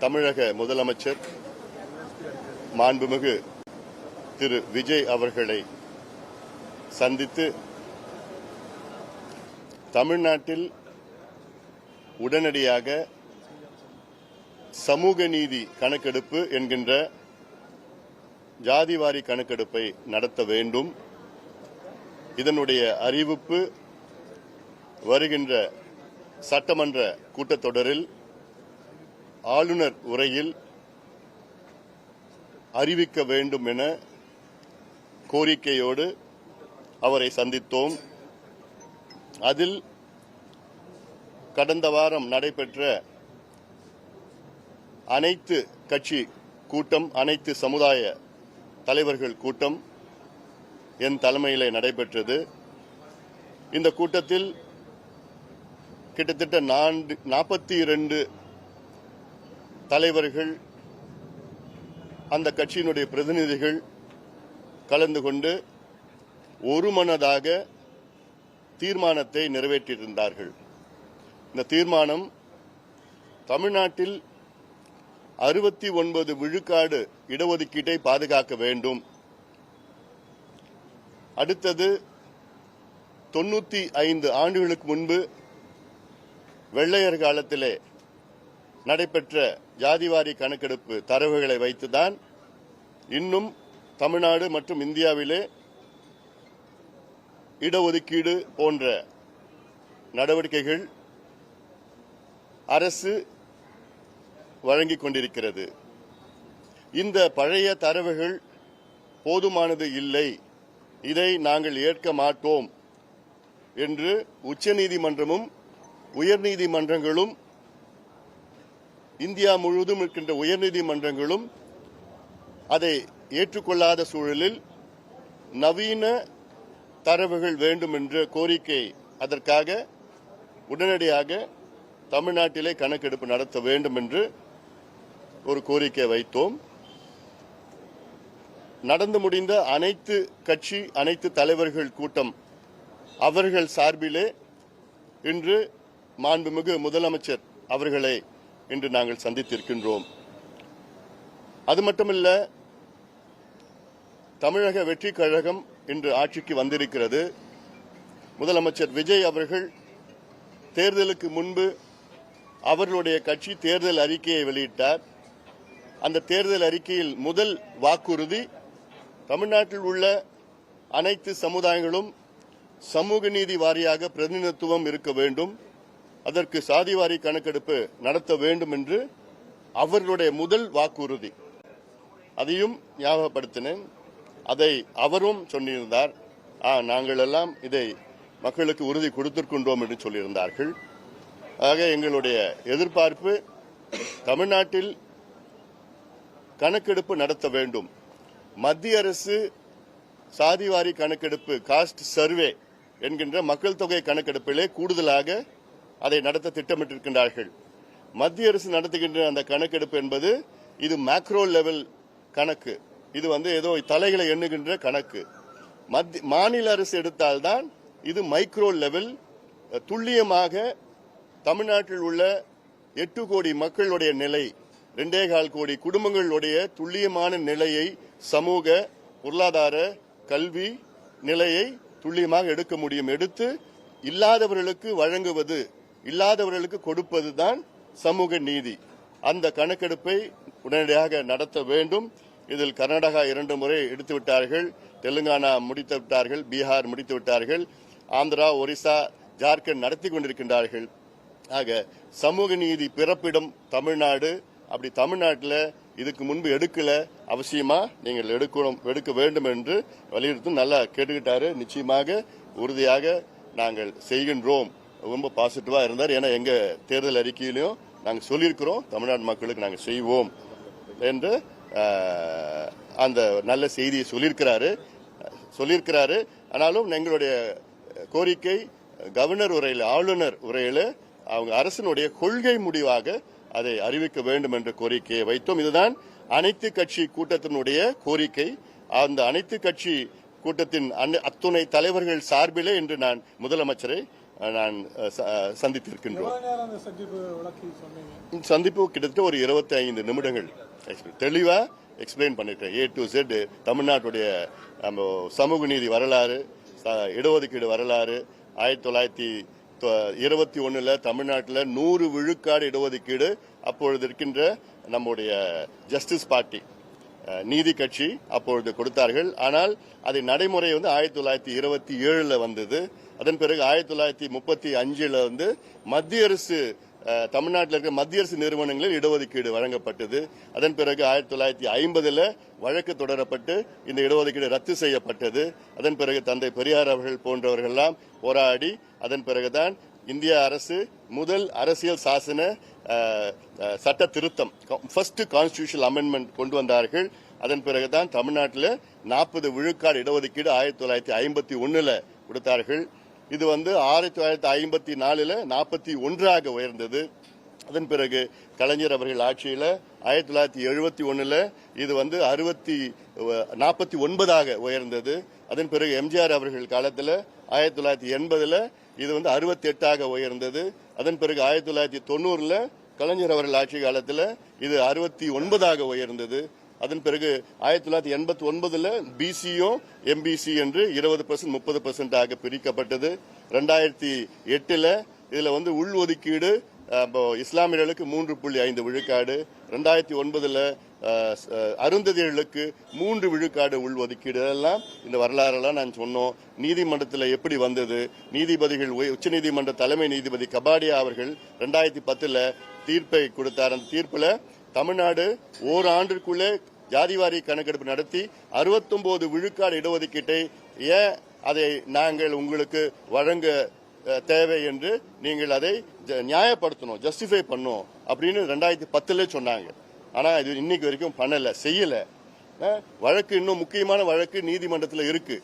தமிழக முதலமைச்சர் மாண்புமிகு திரு விஜய் அவர்களை சந்தித்து தமிழ்நாட்டில் உடனடியாக சமூக நீதி கணக்கெடுப்பு என்கின்ற ஜாதிவாரி கணக்கெடுப்பை நடத்த வேண்டும். இதனுடைய அறிவிப்பு வருகின்ற சட்டமன்ற கூட்டத்தொடரில் ஆளுநர் உரையில் அறிவிக்க வேண்டும் என கோரிக்கையோடு அவரை சந்தித்தோம். அதில் கடந்த வாரம் நடைபெற்ற அனைத்து கட்சி கூட்டம், அனைத்து சமுதாய தலைவர்கள் கூட்டம் என் தலைமையிலே நடைபெற்றது. இந்த கூட்டத்தில் கிட்டத்தட்ட 42 தலைவர்கள், அந்த கட்சியினுடைய பிரதிநிதிகள் கலந்து கொண்டு ஒருமனதாக தீர்மானத்தை நிறைவேற்றியிருந்தார்கள். இந்த தீர்மானம் தமிழ்நாட்டில் 69 விழுக்காடு இடஒதுக்கீட்டை பாதுகாக்க வேண்டும். அடுத்தது 95 ஆண்டுகளுக்கு முன்பு வெள்ளையர் காலத்திலே நடைபெற்ற ஜாதிவாரி கணக்கெடுப்பு தரவுகளை வைத்துதான் இன்னும் தமிழ்நாடு மற்றும் இந்தியாவிலே இடஒதுக்கீடு போன்ற நடவடிக்கைகள் அரசு வழங்கிக் கொண்டிருக்கிறது. இந்த பழைய தரவுகள் போதுமானது இல்லை, இதை நாங்கள் ஏற்க மாட்டோம் என்று உச்சநீதிமன்றமும் உயர்நீதிமன்றங்களும், இந்தியா முழுவதும் இருக்கின்ற உயர்நீதிமன்றங்களும் அதை ஏற்றுக்கொள்ளாத சூழலில் நவீன தரவுகள் வேண்டும் என்ற கோரிக்கை, அதற்காக உடனடியாக தமிழ்நாட்டிலே கணக்கெடுப்பு நடத்த வேண்டும் என்று ஒரு கோரிக்கை வைத்தோம். நடந்து முடிந்த அனைத்து கட்சி, அனைத்து தலைவர்கள் கூட்டம் அவர்கள் சார்பிலே இன்று மாண்புமிகு முதலமைச்சர் அவர்களை இன்று நாங்கள் சந்தித்திருக்கின்றோம். அது மட்டுமல்ல, தமிழக வெற்றி கழகம் இன்று ஆட்சிக்கு வந்திருக்கிறது. முதலமைச்சர் விஜய் அவர்கள் தேர்தலுக்கு முன்பு அவர்களுடைய கட்சி தேர்தல் அறிக்கையை வெளியிட்டார். அந்த தேர்தல் அறிக்கையில் முதல் வாக்குறுதி தமிழ்நாட்டில் உள்ள அனைத்து சமுதாயங்களும் சமூக நீதி வாரியாக பிரதிநிதித்துவம் இருக்க வேண்டும், அதற்கு சாதிவாரி கணக்கெடுப்பு நடத்த வேண்டும் என்று அவர்களுடைய முதல் வாக்குறுதி. அதையும் ஞாபகப்படுத்தினேன். அதை அவரும் சொல்லியிருந்தார். நாங்கள் எல்லாம் இதை மக்களுக்கு உறுதி கொடுத்திருக்கின்றோம் என்று சொல்லியிருந்தார்கள். ஆக எங்களுடைய எதிர்பார்ப்பு தமிழ்நாட்டில் கணக்கெடுப்பு நடத்த வேண்டும். மத்திய அரசு சாதிவாரி கணக்கெடுப்பு, காஸ்ட் சர்வே என்கின்ற மக்கள் தொகை கணக்கெடுப்பிலே கூடுதலாக அதை நடத்த திட்டமிட்டிருக்கின்றார்கள். மத்திய அரசு நடத்துகின்ற அந்த கணக்கெடுப்பு என்பது இது மேக்ரோ லெவல் கணக்கு, இது ஏதோ தலைகளை எண்ணுகின்ற கணக்கு. மாநில அரசு எடுத்தால்தான் இது மைக்ரோ லெவல், துல்லியமாக தமிழ்நாட்டில் உள்ள 8 கோடி மக்களுடைய நிலை, 2.25 கோடி குடும்பங்களுடைய துல்லியமான நிலையை, சமூக பொருளாதார கல்வி நிலையை துல்லியமாக எடுக்க முடியும். எடுத்து இல்லாதவர்களுக்கு வழங்குவது, இல்லாதவர்களுக்கு கொடுப்பதுதான் சமூக நீதி. அந்த கணக்கெடுப்பை உடனடியாக நடத்த வேண்டும். இதில் கர்நாடகா 2 முறை எடுத்துவிட்டார்கள், தெலுங்கானா முடித்து விட்டார்கள், பீகார் முடித்து விட்டார்கள், ஆந்திரா, ஒரிசா, ஜார்க்கண்ட் நடத்தி கொண்டிருக்கின்றார்கள். ஆக சமூக நீதி பிறப்பிடம் தமிழ்நாடு. அப்படி தமிழ்நாட்டில் இதுக்கு முன்பு எடுக்கல, அவசியமா நீங்கள் எடுக்க வேண்டும் என்று வலியுறுத்தும். நல்லா கேட்டுக்கிட்டாரு. நிச்சயமாக உறுதியாக நாங்கள் செய்கின்றோம். ரொம்ப பாசிட்டிவா இருந்தார். ஏன்னா எங்க தேர்தல் அறிக்கையிலையும் நாங்கள் சொல்லியிருக்கிறோம், தமிழ்நாடு மக்களுக்கு நாங்கள் செய்வோம் என்று அந்த நல்ல செய்தியை சொல்லியிருக்கிறாரு. ஆனாலும் எங்களுடைய கோரிக்கை கவர்னர் உரையில், ஆளுநர் உரையில் அவங்க அரசினுடைய கொள்கை முடிவாக அதை அறிவிக்க வேண்டும் என்ற கோரிக்கையை வைத்தோம். இதுதான் அனைத்து கட்சி கூட்டத்தினுடைய கோரிக்கை. அந்த அனைத்து கட்சி கூட்டத்தின் அத்துணை தலைவர்கள் சார்பிலே இன்று நான் முதலமைச்சரை நான் சந்தித்திருக்கின்றோம். சந்திப்பு கிட்டத்தட்ட ஒரு 25 நிமிடங்கள் தெளிவா எக்ஸ்பிளைன் பண்ணிட்டேன். A to Z தமிழ்நாட்டுடைய சமூக நீதி வரலாறு, இடஒதுக்கீடு வரலாறு, 1921 தமிழ்நாட்டில் 100 விழுக்காடு இடஒதுக்கீடு அப்பொழுது இருக்கின்ற நம்முடைய ஜஸ்டிஸ் பார்ட்டி நீதி கட்சி அப்பொழுது கொடுத்தார்கள். ஆனால் அதை நடைமுறை 1927 வந்தது. அதன் பிறகு 1935 மத்திய அரசு தமிழ்நாட்டில் இருக்கிற மத்திய அரசு நிறுவனங்களில் இடஒதுக்கீடு வழங்கப்பட்டது. அதன் பிறகு 1950 வழக்கு தொடரப்பட்டு இந்த இடஒதுக்கீடு ரத்து செய்யப்பட்டது. அதன் பிறகு தந்தை பெரியார் அவர்கள் போன்றவர்கள் எல்லாம் போராடி அதன் பிறகுதான் இந்திய அரசு முதல் அரசியல் சாசன சட்ட திருத்தம் ஃபர்ஸ்ட் கான்ஸ்டிடியூஷனல் அமெண்ட்மெண்ட் கொண்டு வந்தார்கள். அதன் பிறகுதான் தமிழ்நாட்டில் 40 விழுக்காடு இடஒதுக்கீடு 1951 கொடுத்தார்கள். இது 1954 41 உயர்ந்தது. அதன் பிறகு கலைஞர் அவர்கள் ஆட்சியில் 1971 இது 49 உயர்ந்தது. அதன் பிறகு எம்ஜிஆர் அவர்கள் காலத்தில் 1980 இது 68 உயர்ந்தது. அதன் பிறகு 1990 கலைஞர் அவர்கள் ஆட்சி காலத்தில் இது 69 உயர்ந்தது. அதன் பிறகு 1989 பிசியும் எம்பிசி என்று 20% 30% பிரிக்கப்பட்டது. 2008 இதுல உள்ஒதுக்கீடு இஸ்லாமியர்களுக்கு 3.5 விழுக்காடு, 2009 அருந்ததியர்களுக்கு 3 விழுக்காடு உள்ஒதுக்கீடு. இதெல்லாம் இந்த வரலாறெல்லாம் நான் சொன்னோம். நீதிமன்றத்தில் எப்படி வந்தது, நீதிபதிகள் உச்சநீதிமன்ற தலைமை நீதிபதி கபாடியா அவர்கள் 2010 தீர்ப்பை கொடுத்தார். அந்த தீர்ப்பில் தமிழ்நாடு ஓராண்டிற்குள்ளே ஜாதிவாரி கணக்கெடுப்பு நடத்தி 69 விழுக்காடு இடஒதுக்கீட்டை ஏன் அதை நாங்கள் உங்களுக்கு வழங்க தேவை என்று நீங்கள் அதை நியாயப்படுத்தணும், ஜஸ்டிஃபை பண்ணணும் அப்படின்னு 2010 சொன்னாங்க. ஆனா இது இன்னைக்கு வரைக்கும் பண்ணல, செய்யல. வழக்கு இன்னும் முக்கியமான வழக்கு நீதிமன்றத்தில் இருக்கு.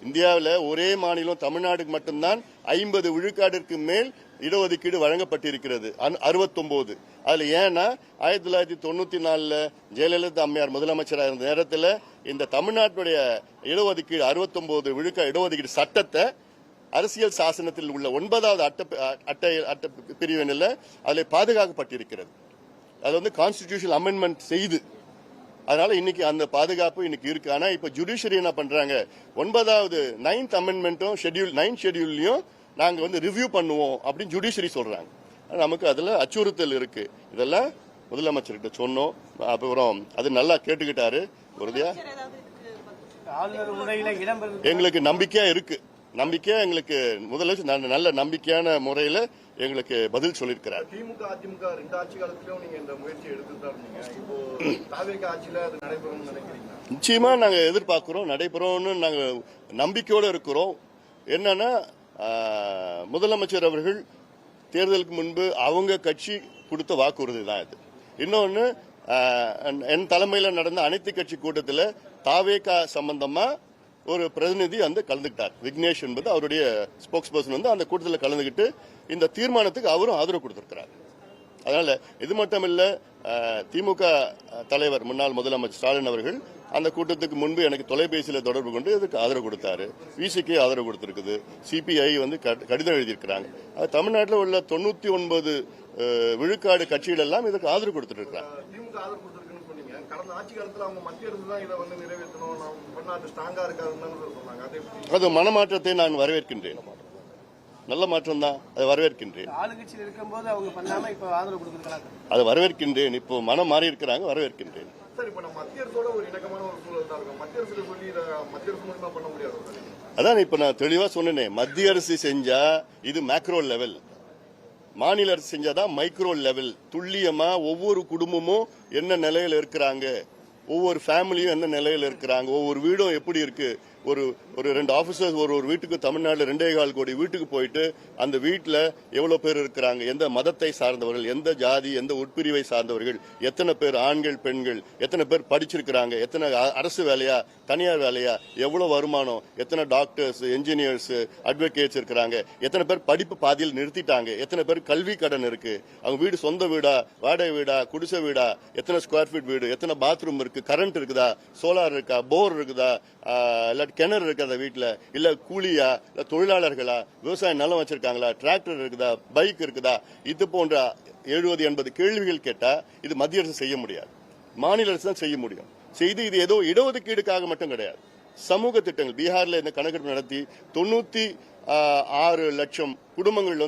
இந்தியாவில் ஒரே மாநிலம் தமிழ்நாடுக்கு மட்டும்தான் 50 விழுக்காட்டிற்கு மேல் இடஒதுக்கீடு வழங்கப்பட்டிருக்கிறது, 69. அதுல ஏன்னா 1994 ஜெயலலிதா அம்மையார் முதலமைச்சராக இருந்த நேரத்தில் இந்த தமிழ்நாட்டுடைய இடஒதுக்கீடு 69 விழுக்காடு இடஒதுக்கீடு சட்டத்தை அரசியல் சாசனத்தில் உள்ள 9வது அட்டை பிரிவினில் அதில் பாதுகாக்கப்பட்டிருக்கிறது. அது கான்ஸ்டிடியூஷனல் அமெண்ட்மெண்ட் செய்து, அதனால இன்னைக்கு அந்த பாதுகாப்பு இன்னைக்கு இருக்கு. ஆனா இப்ப ஜுடிஷியரி என்ன பண்றாங்க, 9வது 9th அமெண்ட்மெண்ட்டும் ஷெட்யூல் 9th ஷெட்யூல்லையும் நாங்க ரிவ்யூ பண்ணுவோம் அப்படின்னு ஜுடிஷியரி சொல்றாங்க. நமக்கு அதுல அச்சுறுத்தல் இருக்கு. இதெல்லாம் முதலமைச்சர்கிட்ட சொன்னோம். அப்புறம் அது நல்லா கேட்டுக்கிட்டாரு. உறுதியா எங்களுக்கு நம்பிக்கையா இருக்கு. நம்பிக்கையா எங்களுக்கு முதலமைச்சர் நல்ல நம்பிக்கையான முறையில எங்களுக்கு பதில் சொல்லியிருக்கிறார். திமுக அதிமுக 2 ஆட்சி காலத்திலும் நீங்க இந்த முயற்சி எடுத்துட்டு இருக்கீங்க. இப்போ தாவேக ஆட்சியில அது நடைபெறும்னு நினைக்கிறீங்க? நிச்சயமா நாங்க எதிர்பார்க்கிறோம், நடைபெறும்னு நாங்க நம்பிக்கையோட இருக்கிறோம். என்னன்னா முதலமைச்சர் அவர்கள் தேர்தலுக்கு முன்பு அவங்க கட்சி கொடுத்த வாக்குறுதி தான் இது. இன்னொன்னு என் தலைமையில் நடந்த அனைத்து கட்சி கூட்டத்தில் தாவேகா சம்பந்தமா ஒரு பிரதிநிதி கலந்துக்கிட்டார். விக்னேஷ் என்பது அவருடைய ஸ்போக்ஸ் பர்சன் அந்த கூட்டத்தில் கலந்துகிட்டு இந்த தீர்மானத்துக்கு அவரும் ஆதரவு கொடுத்திருக்கிறார். அதனால இது மட்டும் இல்ல, திமுக தலைவர் முன்னாள் முதலமைச்சர் ஸ்டாலின் அவர்கள் அந்த கூட்டத்துக்கு முன்பு எனக்கு தொலைபேசியில் தொடர்பு கொண்டு இதுக்கு ஆதரவு கொடுத்தாரு. விசிக்கு ஆதரவு கொடுத்திருக்குது. சிபிஐ கடிதம் எழுதியிருக்கிறாங்க. தமிழ்நாட்டில் உள்ள 99 விழுக்காடு கட்சிகள் எல்லாம் இதுக்கு ஆதரவு கொடுத்துட்டு இருக்காங்க. கடந்த ஆட்சி காலத்துல அவங்க மத்திய அரசு தான் இதை நிறைவேற்றணும், தமிழ்நாடு ஸ்ட்ராங்கா இருக்காதுன்னு சொன்னாங்க. அது மனமாற்றத்தை நான் வரவேற்கின்றேன். நல்ல மாற்றம் தான், அதை வரவேற்கின்றேன். ஆளுங்கட்சியில் இருக்கும்போது அவங்க பண்ணாம இப்ப ஆதரவு கொடுத்திருக்காங்க. அதை வரவேற்கின்றேன். இப்போ மனம் மாறி இருக்கிறாங்க, வரவேற்கின்றேன். சார், இப்ப நம்ம மத்திய அரசோட ஒரு இணக்கமான ஒரு சூழல் தான் இருக்கும். மத்திய அரசு சொல்லி மத்திய அரசு மூலமா பண்ண முடியாது. அதான் இப்ப நான் தெளிவா சொன்னேன். மத்திய அரசு செஞ்சா இது மேக்ரோ லெவல், மாநில அரசு செஞ்சாதான் மைக்ரோ லெவல். துல்லியமா ஒவ்வொரு குடும்பமும் என்ன நிலையில இருக்கிறாங்க, ஒவ்வொரு ஃபேமிலியும் என்ன நிலையில இருக்கிறாங்க, ஒவ்வொரு வீடும் எப்படி இருக்கு. ஒரு 2 ஆபீசர்ஸ் ஒரு வீட்டுக்கு தமிழ்நாட்டில் 2.25 கோடி வீட்டுக்கு போயிட்டு அந்த வீட்டில் எவ்வளவு பேர் இருக்கிறாங்க, எந்த மதத்தை சார்ந்தவர்கள், எந்த ஜாதி, எந்த உட்பிரிவை சார்ந்தவர்கள், எத்தனை பேர் ஆண்கள் பெண்கள், எத்தனை பேர் படிச்சிருக்கிறாங்க, எத்தனை அரசு வேலையா தனியார் வேலையா, எவ்வளவு வருமானம், எத்தனை டாக்டர்ஸ் என்ஜினியர்ஸ் அட்வொகேட்ஸ் இருக்கிறாங்க, எத்தனை பேர் படிப்பு பாதியில் நிறுத்திட்டாங்க, எத்தனை பேர் கல்வி கடன் இருக்கு, அவங்க வீடு சொந்த வீடா வாடகை வீடா குடிசை வீடா, எத்தனை ஸ்கொயர் ஃபீட் வீடு, எத்தனை பாத்ரூம் இருக்கு, கரண்ட் இருக்குதா, சோலார் இருக்கா, போர் இருக்குதா, இல்லாட்டி கிணறு இருக்கிறத வீட்டுல இல்ல கூலியா இல்ல தொழிலாளர்களா விவசாய நிலம் வச்சிருக்காங்களா டிராக்டர் இருக்குதா பைக் இருக்குதா இது போன்ற 70-80 கேள்விகள் கேட்டா இது மத்திய அரசு செய்ய முடியாது, மாநில அரசு தான் செய்ய முடியும். செய்து இது ஏதோ இடஒதுக்கீடுக்காக மட்டும் கிடையாது, சமூக திட்டங்கள். பீகார்ல இந்த கணக்கெடுப்பு நடத்தி 96 லட்சம் குடும்பங்கள்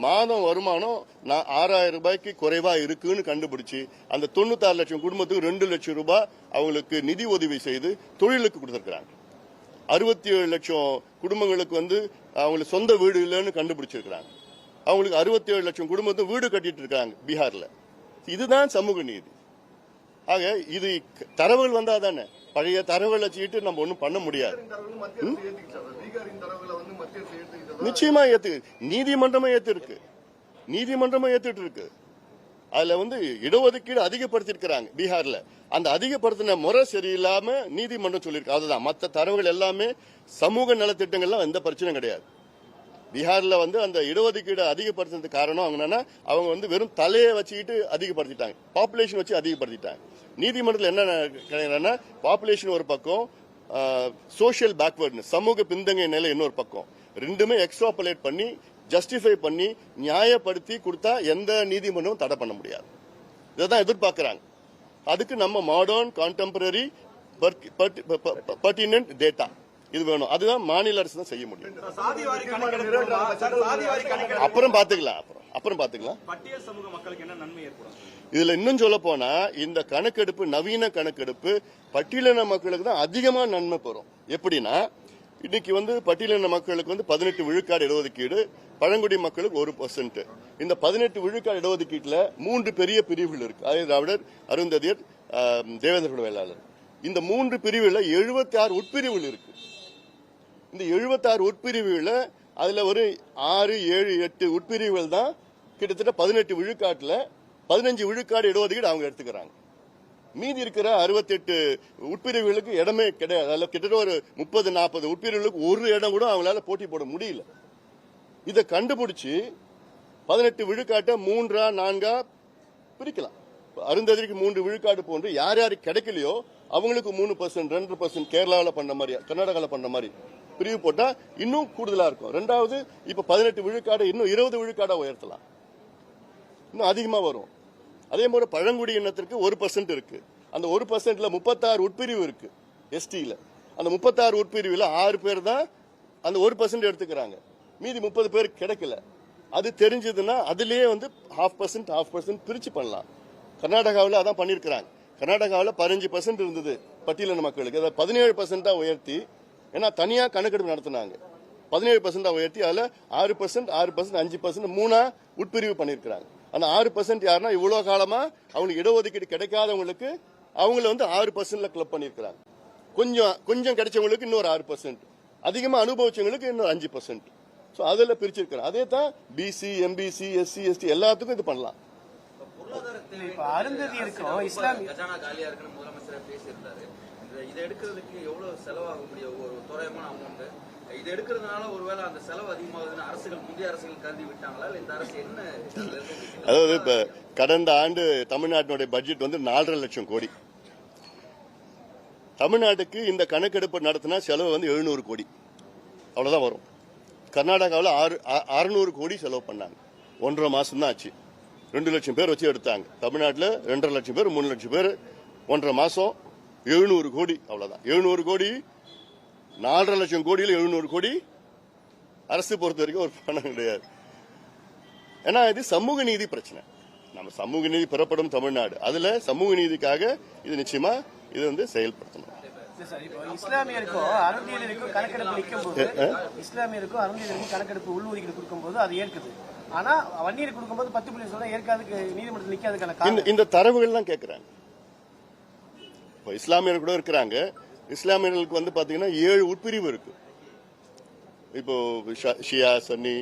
மாதம் வருமானம் 6000 ரூபாய்க்கு குறைவா இருக்குன்னு கண்டுபிடிச்சு அந்த 96 லட்சம் குடும்பத்துக்கு 2 லட்சம் ரூபாய் அவங்களுக்கு நிதி உதவி செய்து தொழிலுக்கு கொடுத்திருக்கிறாங்க. 67 லட்சம் குடும்பங்களுக்கு அவங்களுக்கு சொந்த வீடு இல்லைன்னு கண்டுபிடிச்சிருக்கிறாங்க. அவங்களுக்கு 67 லட்சம் குடும்பத்துக்கு வீடு கட்டிட்டு இருக்காங்க பீகார்ல. இதுதான் சமூக நீதி. ஆக இது தரவுகள் வந்தா தானே, பழைய தரவுகளை வச்சுக்கிட்டு நம்ம ஒன்றும் பண்ண முடியாது. நிச்சயமா ஏத்து, நீதிமன்றமே ஏத்திருக்கு, நீதிமன்றமே ஏத்துட்டு இருக்கு. அதுல இடஒதுக்கீடு அதிகப்படுத்திருக்கிறாங்க பீகார்ல. அந்த அதிகப்படுத்தின முறை சரியில்லாம நீதிமன்றம் சொல்லியிருக்கு. அதுதான் மற்ற தரவுகள் எல்லாமே சமூக நலத்திட்டங்கள்லாம் எந்த பிரச்சனையும் கிடையாது. பீகார்ல அந்த இடஒதுக்கீடு அதிகப்படுத்துறதுக்கு காரணம் அவங்க என்னன்னா, அவங்க வெறும் தலையை வச்சுக்கிட்டு அதிகப்படுத்திட்டாங்க, பாப்புலேஷன் வச்சு அதிகப்படுத்திட்டாங்க. நீதிமன்றத்தில் என்ன பாப்புலேஷன் ஒரு பக்கம், சோசியல் பேக்வர்ட்னஸ் சமூக பின்தங்கிய நிலை இன்னொரு பக்கம், ரெண்டுமே எக்ஸ்ட்ராபுலேட் பண்ணி ஜஸ்டிஃபை பண்ணி நியாயப்படுத்தி கொடுத்தா எந்த நீதிமன்றமும் தடை பண்ண முடியாது. இதான் எதிர்பார்க்கிறாங்க. அதுக்கு நம்ம மாடர்ன் கான்டெம்பரரி பர்டினன்ட் டேட்டா இது வேணும். அதுதான் மாநில அரசு தான் செய்ய முடியும். அப்புறம் பாத்துக்கலாம். பட்டியல் சமூக மக்களுக்கு என்ன நன்மை ஏற்படும்? இதுல இன்னும் சொல்ல போனா இந்த கணக்கெடுப்பு, நவீன கணக்கெடுப்பு பட்டியலின மக்களுக்கு தான் அதிகமா நன்மை பெறும். எப்படின்னா, இன்னைக்கு பட்டியலின மக்களுக்கு 18 விழுக்காடு இடஒதுக்கீடு, பழங்குடி மக்களுக்கு 1%. இந்த 18 விழுக்காடு இடஒதுக்கீட்டுல 3 பெரிய பிரிவுகள் இருக்கு. அதாவது திராவிடர், அருந்ததியர், தேவேந்திர வேளாளர். இந்த 3 பிரிவுல 76 உட்பிரிவுகள் இருக்கு. இந்த 76 உட்பிரிவுகள அதுல ஒரு 6, 7, 8 உட்பிரிவுகள் தான் கிட்டத்தட்ட 18 விழுக்காட்டுல 15 விழுக்காடு இடஒதுக்கீடு அவங்க எடுத்துக்கிறாங்க. மீதி இருக்கிற 68 உட்பிரிவுகளுக்கு இடமே கிடையாது. அதுல கிட்டத்தட்ட ஒரு 30-40 உட்பிரிவுகளுக்கு ஒரு இடம் கூட அவங்களால போட்டி போட முடியல. இதை கண்டுபிடிச்சு 18 விழுக்காட்டை 3ஆ 4ஆ பிரிக்கலாம். அருந்ததிக்கு 3 விழுக்காடு போன்று யார் யாருக்கு கிடைக்கலையோ அவங்களுக்கு 3%, 2% கேரளாவில் பண்ண மாதிரி, கர்நாடகாவில் பண்ண மாதிரி பிரிவு போட்டா இன்னும் கூடுதலா இருக்கும். ரெண்டாவது, இப்ப 18 விழுக்காடு இன்னும் 20 விழுக்காடா உயர்த்தலாம், இன்னும் அதிகமா வரும். அதே போல பழங்குடி இனத்திற்கு 1% இருக்கு. அந்த 1%ல 36 உட்பிரிவு இருக்கு எஸ்டில. அந்த 36 உட்பிரிவுல 6 பேர் தான் அந்த 1% எடுத்துக்கிறாங்க, மீதி 30 பேருக்கு கிடைக்கல. அது தெரிஞ்சதுன்னா அதுலயே 0.5% பிரிச்சு பண்ணலாம். கர்நாடகாவில் அதான் பண்ணிருக்கிறாங்க. கர்நாடகாவில் 15% இருந்தது பட்டியலின மக்களுக்கு, அதை 17% உயர்த்தி, ஏன்னா தனியா கணக்கெடுப்பு நடத்தினாங்க, 17% உயர்த்தி அதுல 6%, 5% 3ஆ உட்பிரிவு பண்ணிருக்கிறாங்க. அந்த 6% யாருன்னா இவ்வளவு காலமா அவங்களுக்கு இடஒதுக்கீடு கிடைக்காதவங்களுக்கு அவங்கள 6%ல கிளப் பண்ணிருக்கிறாங்க. கொஞ்சம் கிடைச்சவங்களுக்கு இன்னொரு 6%, அதிகமா அனுபவிச்சவங்களுக்கு இன்னொரு 5%. அதுல பிரிச்சிருக்கிறாங்க. அதே தான் பிசி, எம்பிசி, எஸ்சி, எஸ்டி எல்லாத்துக்கும் இது பண்ணலாம். கஜானா காலியா இருக்குன்னு முதலமைச்சர் பேசியிருந்தாரு. இதை எடுக்கிறதுக்கு எவ்வளவு செலவாக முடியும்? ஒரு தோராயமான அமௌண்ட். இது எடுக்கிறதுனால ஒருவேளை அந்த செலவு அதிகமாகுதுன்னு அரசுகள், முந்தைய அரசுகள் கருதி விட்டாங்களா? இல்ல இந்த அரசு என்ன? அதாவது இப்ப கடந்த ஆண்டு தமிழ்நாட்டினுடைய பட்ஜெட் 4.5 லட்சம் கோடி. தமிழ்நாட்டுக்கு இந்த கணக்கெடுப்பு நடத்தினா செலவு 700 கோடி அவ்வளவுதான் வரும். கர்நாடகாவில் 600 கோடி செலவு பண்ணாங்க. 1.5 மாசம் தான் ஆச்சு. 2 லட்சம் பேர் வச்சு எடுத்தாங்க. தமிழ்நாட்டில் 2.5 லட்சம் பேர், 3 லட்சம் பேர், 1.5 மாசம் 700 கோடி அவ்வளவுதான். 700 கோடி, 4.5 லட்சம் கோடியில் 700 கோடி அரசு பொறுத்த வரைக்கும் ஒரு பணம் கிடையாது. ஏன்னா இது சமூக நீதி பிரச்சனை. நம்ம சமூக நீதி பெறப்படும் தமிழ்நாடு, அதுல சமூக நீதிக்காக இது நிச்சயமா இது செயல்படுத்தணும். இஸ்லாமியருக்கும் அருந்தியலுக்கும் கணக்கெடுப்பு நிற்கும் போது, இஸ்லாமியருக்கும் அருந்தியலுக்கும் கணக்கெடுப்பு உள்ஒதுக்கீடு கொடுக்கும் போது அது ஏற்குது. ஆனா வன்னியர் கொடுக்கும்போது 10% ஏற்காதுக்கு நீதிமன்றத்தில் நிக்காதுக்கான இந்த தரவுகள் தான் கேட்கிறாங்க. இப்போ இஸ்லாமியர் கூட இருக்கிறாங்க. இஸ்லாமியர்களுக்கு பாத்தீங்கன்னா 7 உட்பிரிவு இருக்கு. இப்போ ஷியா, சன்னி,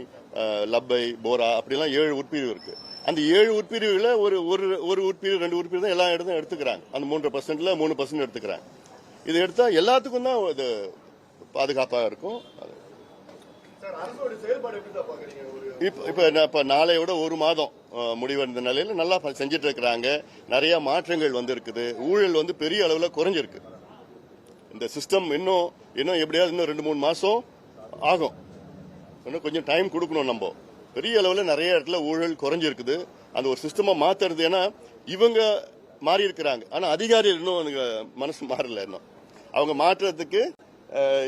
லப்பை, போரா அப்படிலாம் 7 உட்பிரிவு இருக்கு. அந்த 7 உட்பிரிவுல ஒரு உட்பிரிவு, 2 உட்பிரிவு தான் எல்லா இடத்தையும் எடுத்துக்கிறாங்க. அந்த 3%ல 3% எடுத்துக்கிறாங்க. இது எடுத்தா எல்லாத்துக்கும் தான் இது பாதுகாப்பாக இருக்கும். இப்ப நாளையோட 1 மாதம் முடிவடைந்த நிலையில நல்லா செஞ்சிட்டு இருக்கிறாங்க. நிறைய மாற்றங்கள் இருக்குது. ஊழல் பெரிய அளவுல குறைஞ்சிருக்கு. இந்த சிஸ்டம் இன்னும் எப்படியாவது இன்னும் 2-3 மாசம் ஆகும். இன்னும் கொஞ்சம் டைம் கொடுக்கணும். நம்ம பெரிய அளவில் நிறைய இடத்துல ஊழல் குறைஞ்சிருக்குது. அந்த ஒரு சிஸ்டமா மாத்துறது, ஏன்னா இவங்க மாறி இருக்கிறாங்க, ஆனா அதிகாரிகள் இன்னும் மனசு மாறல. இன்னும் அவங்க மாற்றுறதுக்கு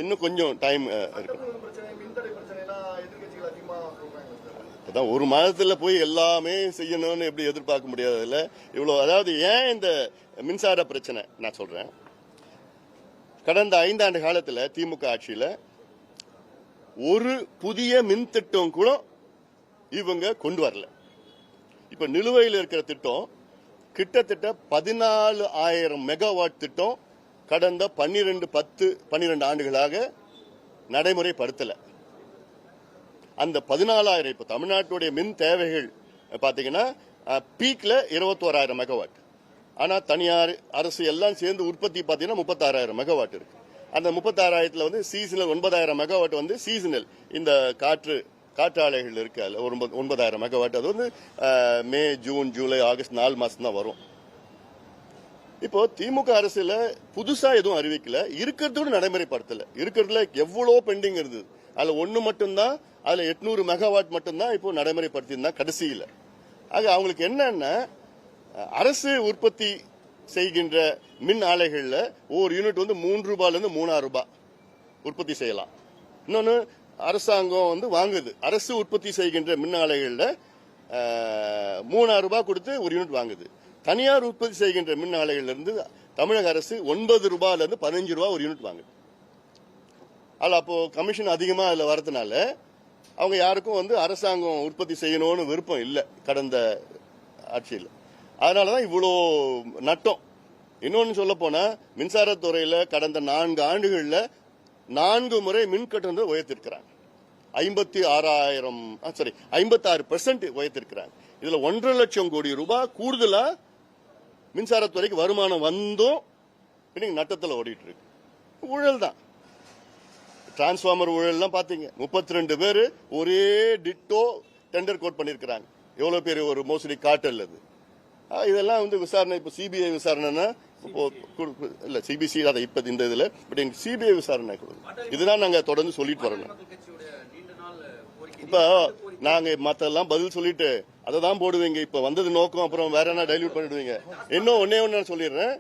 இன்னும் கொஞ்சம் டைம் இருக்கு. பிரச்சனை, மின்தடை பிரச்சனைனா எதிர்க்கட்சிகள் அதிகமா சொல்றாங்க சார். அதான் ஒரு மாதத்துல போய் எல்லாமே செய்யணும்னு எப்படி எதிர்பார்க்க முடியாது இல்ல. இவ்வளவு, அதாவது ஏன் இந்த மின்சார பிரச்சனை நான் சொல்றேன், கடந்த 5 ஆண்டு காலத்துல திமுக ஆட்சியில ஒரு புதிய மின் திட்டம் கூட இவங்க கொண்டு வரல. இப்ப நிலுவையில் இருக்கிற திட்டம் கிட்டத்தட்ட 14,000 மெகாவாட் திட்டம் கடந்த 12 ஆண்டுகளாக நடைமுறைப்படுத்தல. அந்த 14,000 இப்ப தமிழ்நாட்டுடைய மின் தேவைகள் பாத்தீங்கன்னா பீக்ல 21,000 மெகாவாட். ஆனா தனியார் அரசு எல்லாம் சேர்ந்து உற்பத்தி பாத்தீங்கன்னா 36,000 மெகாவாட் இருக்கு. அந்த 36,000ல வந்து சீசனல் 9,000 மெகாவாட் வந்து சீசனல் இந்த காற்றாலைகள் இருக்கு. அதுல 9,000 மெகாவாட் அது வந்து மே, ஜூன், ஜூலை, ஆகஸ்ட் 4 மாசம் தான் வரும். இப்போ திமுக அரசுல புதுசா எதுவும் அறிவிக்கல, இருக்கிறதோட நடைமுறைப்படுத்தல. இருக்கிறதுல எவ்வளவு பெண்டிங் இருந்தது, அதுல ஒண்ணு மட்டும்தான், அதுல 800 மெகாவாட் மட்டும்தான் இப்போ நடைமுறைப்படுத்தியிருந்தா கடைசியில. ஆக அவங்களுக்கு என்னன்னா, அரசு உற்பத்தி செய்கின்ற மின் ஆலைகள்ல ஒரு யூனிட் வந்து 3 ரூபாயில இருந்து 3,000 ரூபாய் உற்பத்தி செய்யலாம். இன்னொன்னு அரசாங்கம் வந்து வாங்குது, அரசு உற்பத்தி செய்கின்ற மின் ஆலைகள்ல 3,000 ரூபாய் கொடுத்து ஒரு யூனிட் வாங்குது. தனியார் உற்பத்தி செய்கின்ற மின் ஆலைகள்ல இருந்து தமிழக அரசு 9 ரூபாயில இருந்து 15 ரூபாய் ஒரு யூனிட் வாங்குது. அதுல அப்போ கமிஷன் அதிகமா அதுல வரதுனால அவங்க யாருக்கும் வந்து அரசாங்கம் உற்பத்தி செய்யணும்னு விருப்பம் இல்லை கடந்த ஆட்சியில். அதனாலதான் இவ்வளோ நட்டம். இன்னொன்னு சொல்ல போனா மின்சாரத்துறையில கடந்த 4 ஆண்டுகள்ல 4 முறை மின் கட்டணத்தை உயர்த்திருக்கிறாங்க. 56% உயர்த்திருக்கிறாங்க. இதுல 1.5 லட்சம் கோடி ரூபாய் கூடுதலா மின்சாரத்துறைக்கு வருமானம் வந்தும் இன்னைக்கு நட்டத்தில் ஓடிட்டு இருக்கு. ஊழல் தான். டிரான்ஸ்பார்மர் ஊழல்லாம் பாத்தீங்க, 32 பேர் ஒரே டிட்டோ டெண்டர் கோட் பண்ணிருக்கிறாங்க. எவ்வளவு பேர் ஒரு மோசடி காட்டல் அது. இதெல்லாம் வந்து விசாரணை, இப்ப சிபிஐ விசாரணைனா இல்ல சிபிசி அதை இப்ப இந்த இதுல பட் எங்க சிபிஐ விசாரணை கொடுங்க. இதுதான் நாங்க தொடர்ந்து சொல்லிட்டு வரணும். இப்ப நாங்க மத்தெல்லாம் பதில் சொல்லிட்டு அதை தான் போடுவீங்க. இப்ப வந்தது நோக்கம், அப்புறம் வேற என்ன டைல்யூட் பண்ணிடுவீங்க. ஒன்னே நான் சொல்லிடுறேன்.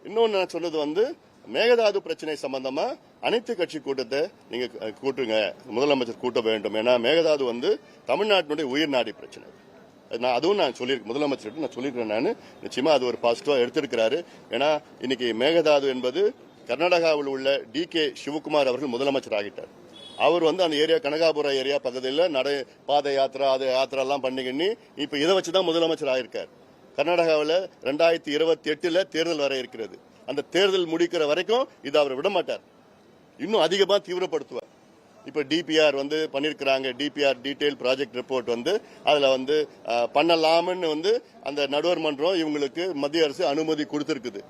இன்னொன்னு நான் சொன்னது வந்து மேகதாது பிரச்சனை சம்பந்தமா அனைத்து கட்சி கூட்டத்தை நீங்க கூட்டுங்க, முதலமைச்சர் கூட்ட வேண்டும். ஏன்னா மேகதாது வந்து தமிழ்நாட்டினுடைய உயிர்நாடி பிரச்சனை. அதுவும் நான் சொல்லியிருக்கேன், முதலமைச்சர் நான் சொல்லியிருக்கேன். நான் நிச்சயமா அது ஒரு பாசிட்டிவா எடுத்திருக்கிறாரு. ஏன்னா இன்னைக்கு மேகதாது என்பது கர்நாடகாவில் உள்ள DK சிவகுமார் அவர்கள் முதலமைச்சர் ஆகிட்டார். அவர் வந்து அந்த ஏரியா கனகாபுரம் ஏரியா பக்கத்தில் பாத யாத்திரா அது யாத்திரா எல்லாம் பண்ணிக்கின்னு இப்ப இதை வச்சுதான் முதலமைச்சர் ஆகிருக்கார். கர்நாடகாவில் 2028 தேர்தல் வர இருக்கிறது. அந்த தேர்தல் முடிக்கிற வரைக்கும் இது அவர் விட மாட்டார், இன்னும் அதிகமா தீவிரப்படுத்துவார். இப்ப DPR வந்து பண்ணிருக்கிறாங்க. DPR டீடைல் ப்ராஜெக்ட் ரிப்போர்ட் வந்து அதுல வந்து பண்ணலாம்னு வந்து அந்த நடுவர் மன்றம் இவங்களுக்கு மத்திய அரசு அனுமதி கொடுத்திருக்குது.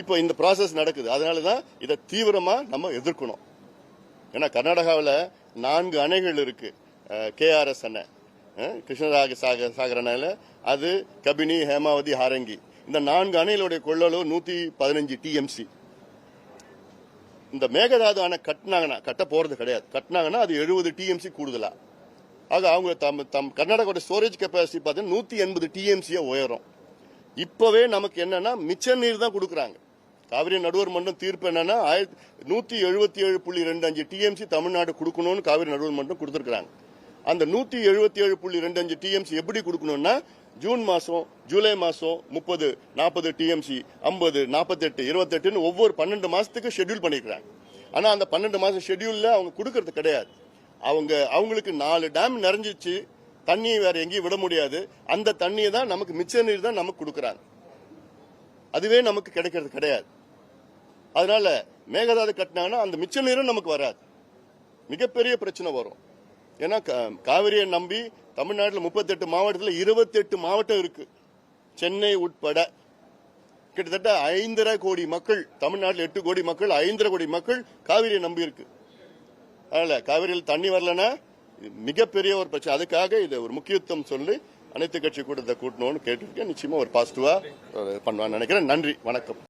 இப்போ இந்த ப்ராசஸ் நடக்குது. அதனாலதான் இதை தீவிரமா நம்ம எதிர்க்கணும். ஏன்னா கர்நாடகாவில் 4 அணைகள் இருக்கு. KRS அணை, கிருஷ்ணராஜ சாகர் அணையில, அது கபினி, ஹேமாவதி, ஹாரங்கி. இந்த 4 அணைகளுடைய கொள்ளளவு 115 TMC. இந்த மேகதாது அணை கட்ட போறது கிடையாது. கட்டினாங்கன்னா அது 70 TMC கூடுதலா. ஆக அவங்க கர்நாடகாவோட ஸ்டோரேஜ் கெப்பாசிட்டி பார்த்தீங்கன்னா 180 TMC உயரும். இப்பவே நமக்கு என்னன்னா மிச்ச நீர் தான் கொடுக்குறாங்க. காவிரி நடுவர் மன்றம் தீர்ப்பு என்னன்னா 177.25 TMC தமிழ்நாடு கொடுக்கணும்னு காவிரி நடுவர் மன்றம் கொடுத்திருக்காங்க. அந்த 177.25 TMC எப்படி கொடுக்கணும்னா ஜூன் மாசம், ஜூலை மாசம் 30, 40 TMC, 50, 48, 28 ஒவ்வொரு 12 மாசத்துக்கு ஷெட்யூல் பண்ணிருக்காங்க. ஆனா அந்த 12 மாசம் ஷெட்யூல்ல அவங்க கொடுக்கறது கிடையாது. அவங்களுக்கு 4 டேம் நிறைஞ்சிச்சு, தண்ணியை வேற எங்கேயும் விட முடியாது. அந்த தண்ணியை தான் நமக்கு மிச்ச நீர் தான் நமக்கு கொடுக்கறாங்க. அதுவே நமக்கு கிடைக்கிறது கிடையாது. அதனால மேகதாது கட்டினாங்கன்னா அந்த மிச்ச நீரும் நமக்கு வராது. மிகப்பெரிய பிரச்சனை வரும். ஏன்னா காவிரியை நம்பி தமிழ்நாட்டில் 38 மாவட்டத்தில் 28 மாவட்டம் இருக்கு, சென்னை உட்பட. கிட்டத்தட்ட 5.5 கோடி மக்கள், தமிழ்நாட்டில் 8 கோடி மக்கள், 5.5 கோடி மக்கள் காவிரியை நம்பி இருக்கு. அதனால காவிரியில் தண்ணி வரலன்னா மிகப்பெரிய ஒரு பிரச்சனை. அதுக்காக இதை ஒரு முக்கியத்துவம் சொல்லி அனைத்து கட்சி கூட்டத்தை கூட்டணும்னு கேட்டிருக்கேன். நிச்சயமா ஒரு பாசிட்டிவா பண்ணுவான்னு நினைக்கிறேன். நன்றி, வணக்கம்.